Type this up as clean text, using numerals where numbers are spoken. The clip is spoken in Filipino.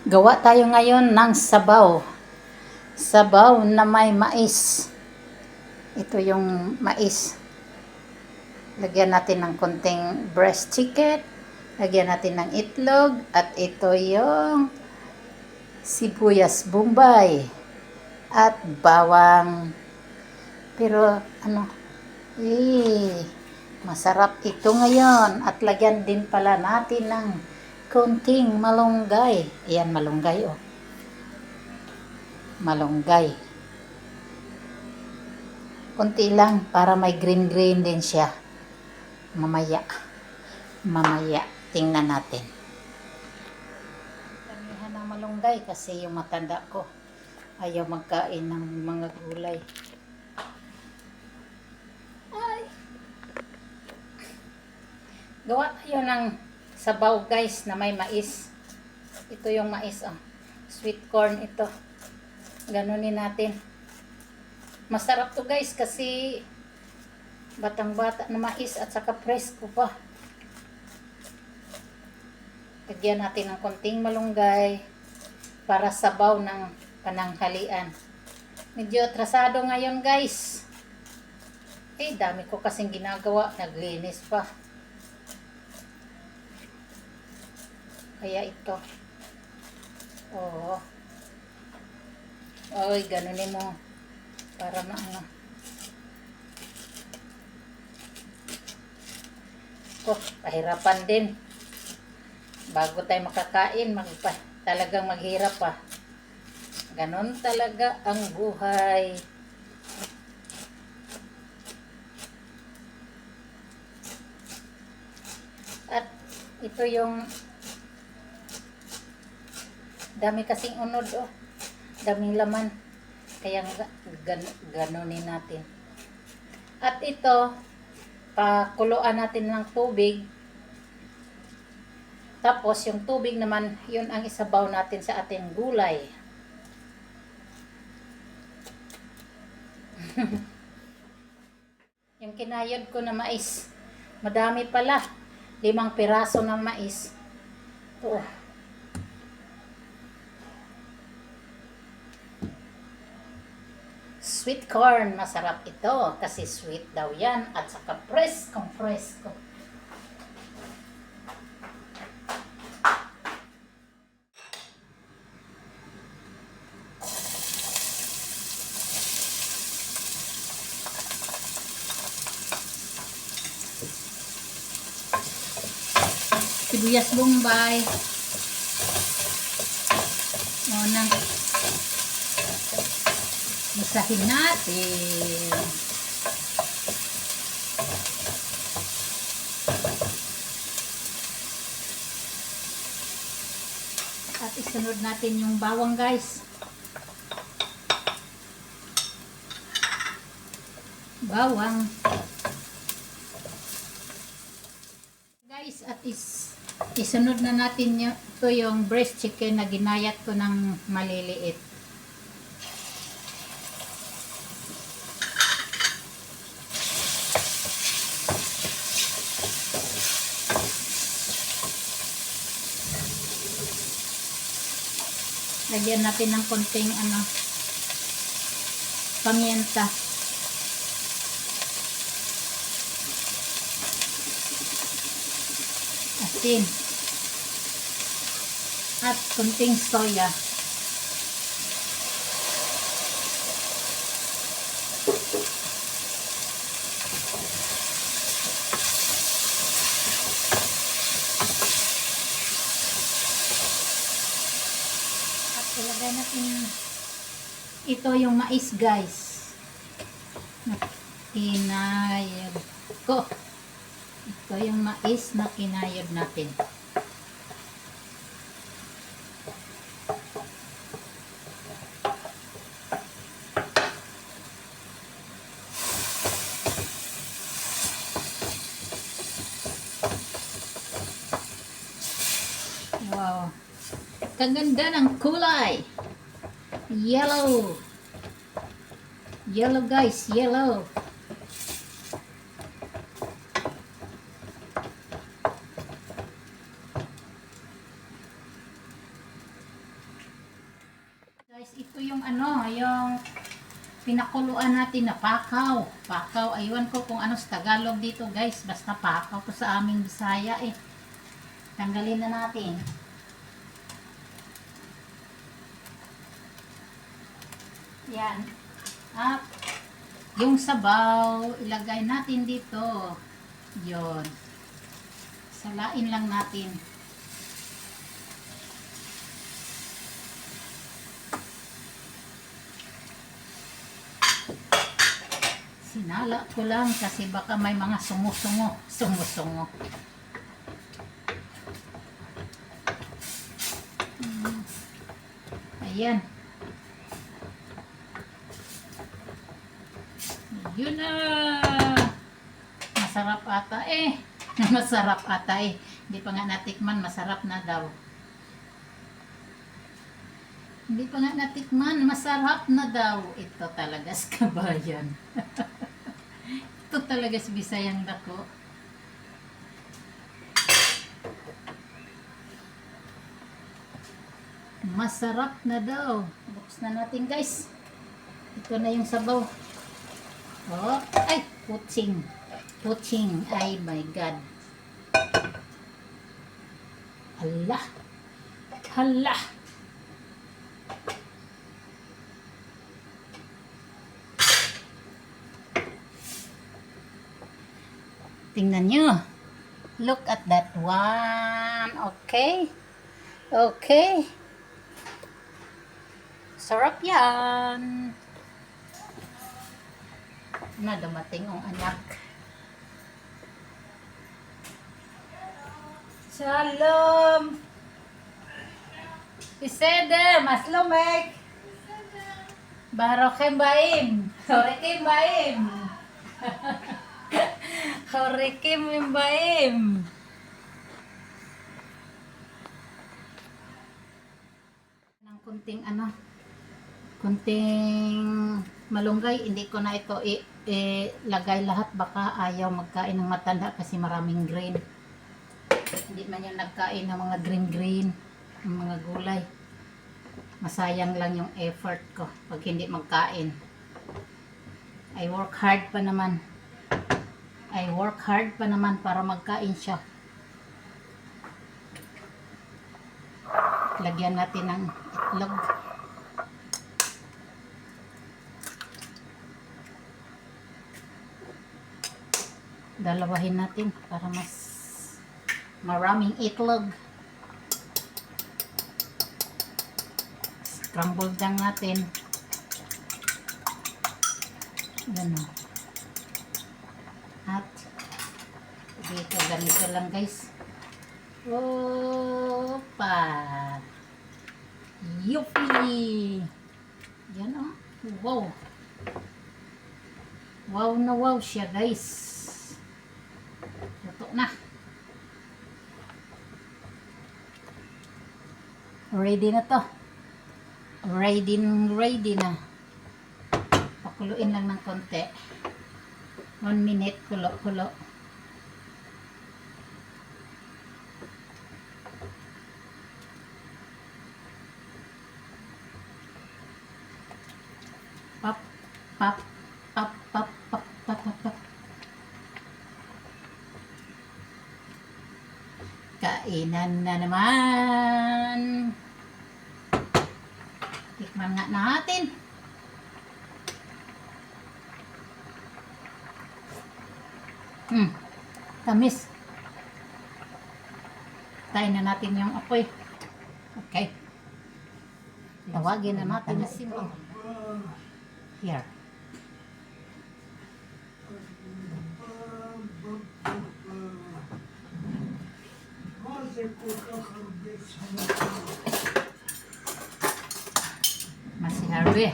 Gawa tayo ngayon ng sabaw. Sabaw na may mais. Ito yung mais. Lagyan natin ng konting breast chicken. Lagyan natin ng itlog. At ito yung sibuyas bombay. At bawang. Pero masarap ito ngayon. At lagyan din pala natin ng konting malunggay. Ayan, malunggay oh. Malunggay. Konti lang para may green din siya. Mamaya. Tingnan natin. Damihan ng malunggay kasi yung matanda ko ayaw magkain ng mga gulay. Ay. Gawa tayo ng sabaw guys na may mais. Ito yung mais oh. Sweet corn ito. Ganunin natin. Masarap to guys kasi batang-bata na mais at saka presko pa. Lagyan natin ng konting malunggay para sabaw ng pananghalian. Medyo atrasado ngayon guys. Dami ko kasing ginagawa. Naglinis pa. Kaya ito. Oo. Oy, ganunin mo. Para maano. Pahirapan din. Bago tayo makakain, talagang maghirap pa. Ganon talaga ang buhay. At ito yung dami kasing unod oh. Daming laman. Kaya ganunin natin. At ito, pakuluan natin ng tubig. Tapos yung tubig naman, yun ang isabaw natin sa ating gulay. Yung kinayod ko na mais, madami pala. 5 piraso ng mais. Ito. Sweet corn, masarap ito kasi sweet daw yan at saka presko. Sibuyas bombay. Nang isahin natin. At isunod natin yung bawang guys. Bawang. Guys, at isunod na natin ito yung breast chicken na ginayat ko ng maliliit. Lagyan natin ng konting paminta. Asin. At konting soya. Ilagay natin ito yung mais guys na kinayod ko. Ito yung mais na kinayod natin. Wow, kaganda ng kulay. Yellow guys, yellow. Guys, ito yung yung pinakuluan natin na pakaw. Pakaw, aywan ko kung ano sa Tagalog dito guys. Basta pakaw to sa aming Bisaya eh. Tanggalin na natin. Yan. At yung sabaw, ilagay natin dito. Yon. Salain lang natin. Sinala ko lang kasi baka may mga sungo-sungo. Sungo-sungo. Ayan. Yun na. Masarap ata eh. Masarap ata eh. Hindi pa nga natikman, masarap na daw. Hindi pa nga natikman, masarap na daw. Ito talaga sa kabayan. Ito talaga sa Bisayang dako. Masarap na daw. Buksan na natin guys. Ito na yung sabaw. Oh, ay, putsing. Putsing. Ay, my God. Hala. Hala. Tingnan nyo. Look at that one. Okay. Okay. Sarap yan. Na dumating ang anak. Shalom. Iseder, maslomek. Barokem baim. Horekim baim. Horekim baim. Nang kunting kunting malunggay, hindi ko na ito lagay lahat, baka ayaw magkain ng matanda kasi maraming green. Hindi man yung nagkain ng mga green ng mga gulay. Masayang lang yung effort ko pag hindi magkain. I work hard pa naman para magkain siya. Lagyan natin ng itlog. Dalawahin natin para mas maraming itlog. Scramble lang natin. Ganun. At dito ganito lang guys. Opa! Yuppie! Yan o. Wow! Wow na wow siya guys. Luto na. Ready na to. Ready na. Pakuluin lang ng konti. 1 minute, kulo. Pop, pop, pop, pop, pop, pop, pop, pop. Kainan na naman. Tikman nga natin. Tamis. Tayin na natin yung apoy. Okay. Tawagin na natin na sino. Here. Masih Harvey.